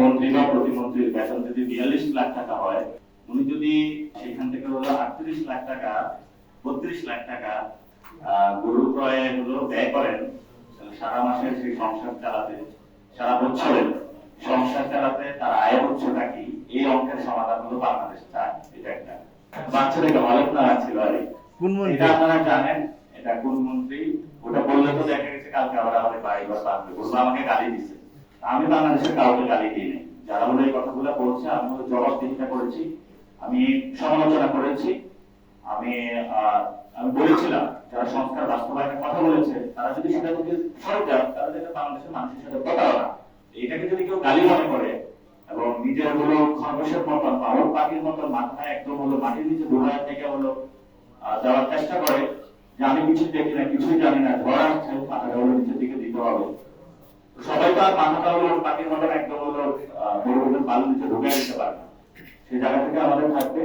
মন্ত্রী বা প্রতিমন্ত্রীর বেতন যদি 42 লাখ টাকা হয়, উনি যদি সেখান থেকে হলো 38 লাখ টাকা 32 লাখ টাকা গরু ক্রয়ে হলো ব্যয় করেন, তাহলে সারা মাসে সেই সংসার চালাতে, সারা বছরের সংসার চালাতে তার আয় উৎসটা কি, এই অঙ্কের সমাধান হলো বাংলাদেশ চায়। এটা একটা বাচ্চাদেরকে আলোচনা ছিল আর এটা আপনারা জানেন এটা কোন মন্ত্রী, ওটা বললে তো দেখা গেছে কালকে আবার আমাদের বাড়ি বা বাঁধবে, বললো আমাকে গালি দিচ্ছে। আমি বাংলাদেশের কাউকে গালি দিইনি, যারা বলে এই কথাগুলো বলছে আমি হলো জবাবদিহিতা করেছি, আমি সমালোচনা করেছি, আমি আমি বলেছিলাম যারা সংস্কার বাস্তবায়নের কথা বলেছে তারা যদি সেটা থেকে সরে যায় তাহলে এটা বাংলাদেশের মানুষের সাথে প্রতারণা। এটাকে যদি কেউ গালি মনে করে এবং নিজের হলো খরগোশের মতন বা ওর পাখির মতন মাথায় একদম হলো মাটির নিচে ডুবায় থেকে হলো যাওয়ার চেষ্টা করে যে আমি কিছু দেখি না, কিছুই জানি না, ঝড় আসছে মাথাটা হলো নিচের দিকে দিতে হবে, সবাই তো আর মাথাটা হলো পাখির মতন একদম হলো মরুভূমির বালুর নিচে ঢুকে দিতে পারে না। সেই জায়গা থেকে আমাদের থাকবে